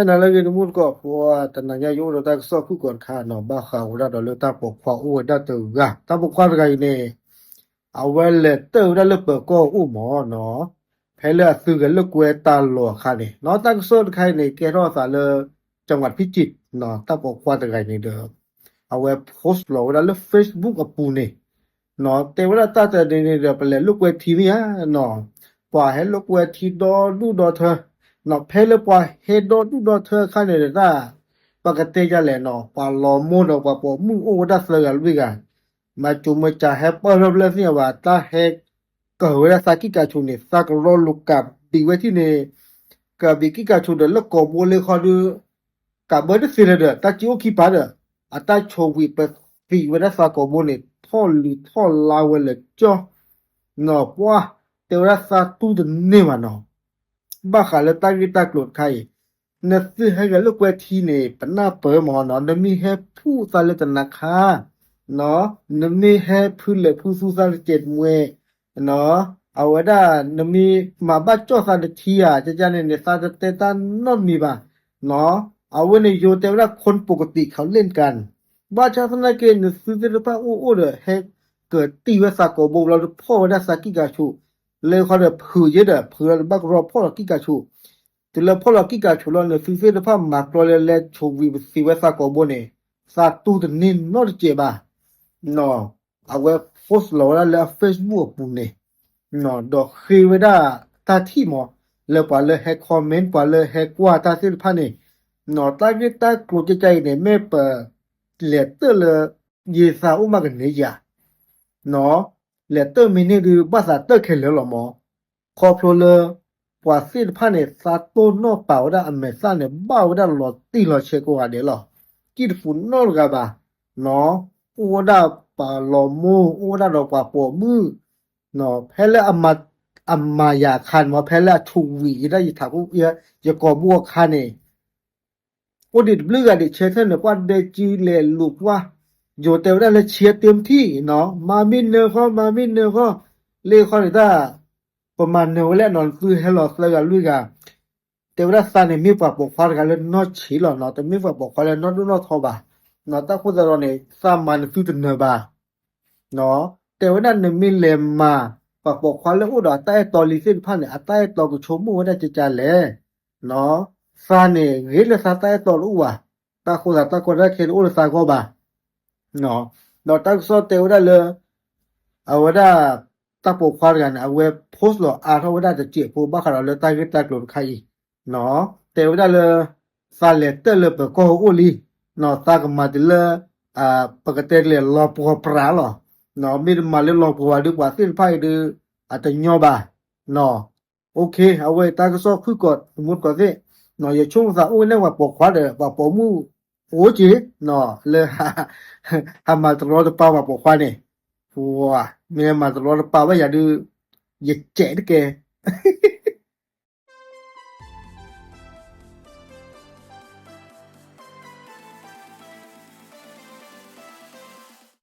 นั่นแหละก็มุดก็เพราะว่าแต่นายโยเราตั้งสอบผู้ก่อนข้าเนาะบ้าข่าวเราเราตั้งปกฟ้าอู้ได้ตัวกะตั้งปกฟ้าอะไรเนี่ยเอาไว้เลยเติมได้เลยเปิดก็อู้หมอเนาะแพ้เลือดซื้อกันเลือกเวตาหลัวค่ะเนี่ยเนาะตั้งโซนใครเนี่ยแกรอดสาเลยจังหวัดพิจิตรเนาะตั้งปกฟ้าอะไรเนี่ยเด้อเอาไว้โพสต์เราได้เลยเฟซบุ๊กกับปูเนี่ยเนาะแต่เวลาตั้งแต่เนี่ยเดี๋ยวไปเลยลูกเวทีนี่ฮะเนาะปล่อยให้ลูกเวทีดอดูดอเธอ နော်ဖဲလပွားဟေဒိုတူဒိုထခနဲ့တာပကတဲ့ကြလဲနော်ပါလောမို့တော့ပပေါ်မှုအိုဒါဆလကလူကမချုံမချဟပရဘလစီဝါတာဟဲကောရစာကိကချုံနေစကရောလုကဒီဝတိနေကဘီကိကချုံဒလကောဘိုလေခါဒကဘဒစီရဒတာချိုခိပါဒအတချိုဝီပဖီဝဒစာကောဘိုနေထောလီထောလာဝလေချောနော်ပွားတေရစာတူဒနေမနော်บ้าขาเลตักตักหลุดใครเนซื้อให้กับลูกเวทีเนี่ยปนหน้าเปิดหมอเนาะนมีให้ผู้สารจนาคาเนาะนมีให้ผู้เลยผู้สู้สารเจ็ดมวยเนาะเอาไว้ได้นมีมาบ้าจ้อสารทีอ่ะจะเนี่ยสารเตตันนอนมีบ้าเนาะเอาไว้ในโยแต่ว่าคนปกติเขาเล่นกันบ้าชาสนาเกณฑ์ซื้อเสื้อผ้าอู้เลยให้เกิดตีเวสาโกโบเราพ่อได้สากิกาชูเลยเขาเนี่ยผือเยอะเด้อผือบักรอพ่อกิกาชูแต่ละพ่อกิกาชูเราเนี่ยฟิเฟเดฟ้ามาตัวเลชูวีซีเวสากอบเนี่ยสาตูดนินนอเจบ้าเนาะเอาไว้โพสต์เราแล้วเฟซบุ๊กปุ่นเนี่ยเนาะดอกคือเวด้าตาที่หมอเลยป่าเลยให้คอมเมนต์ป่าเลยให้กว่าตาสิพันเนี่ยเนาะตาเกตากรูใจเนี่ยไม่เปิดเหลือเตอเลยยีสาอุมากันเนี่ยเนาะเลเตอร์มินิคือภาษาเตอร์เคลหรอหมอคอโพลปว่าสิพันเนี่ยซาโตโนเป่าได้อเมซอนเนี่ยบ้าได้หลอดตีหลอดเชโกว่าเดี๋ยวหรอกิดฝุ่นนอลกับบ่าเนาะอูได้ป่าหลอมูอูได้ดอกป่าปอมือเนาะแพ้แล้วอามาอยากคันว่าแพ้แล้วชูวีได้ยิถากอุเอียจะก่อบัวคันเนี่ยโอดิดบลือกันดิเชเทนเนี่ยว่าเดจีเลลูกว่าอยู่แต่ว่าเราเชียร์เต็มที่เนาะมามินเนอร์ก็เล่ข้อนี้ถ้าประมาณเนอร์แล้วนอนคือให้เราแล้วกันลุยกันแต่ว่าซาเนี่ยมีฝากบอกฟ้ากันเลยนอชีหรอเนาะแต่มีฝากบอกฟ้าเลยนอดูนอทอบ่าเนาะถ้าคุณจะรอเนี่ยซามันฟิวเนอร์บ่าเนาะแต่ว่านั่นเนี่ยมีเลมมาฝากบอกฟ้าแล้วอุดรใต้ตอลิซินพันเนี่ยใต้ตอกุชมูได้จะแลเนาะซาเนี่ยเรียกซาใต้ตอรู้ว่าถ้าคุณจะตั้งคนได้เคนอุลซาก็บ่าเนาะเราตั้งโซเตวได้เลยเอาไว้ได้ตั้งปกควากันเอาไว้โพสต์หรอเอาไว้ได้จะเจีบผู้บ้าขนาดเลยตั้งก็ตั้งหลุดใครเนาะเตวได้เลยซาเลตเตอร์เลยเปิดก็อุลีเนาะตั้งกันมาดิเลยปกติเลยรอปัวปลาหรอเนาะมีมาเลยรอปัวดีกว่าสิ้นไพ่ดีอาจจะย่อบ่าเนาะโอเคเอาไว้ตั้งก็โซ่คุยกดสมมติก่อนสิเนาะอย่าช่วงซาอุ้ยนั่งว่าปกควาเด้อว่าปกมูโอ้จีเนาะเลยทำมาตลอดป่าวมาปกควาเนี่ยว้ามีมาตลอดป่าวว่าอย่าดื้ออย่าเจ๊ดแก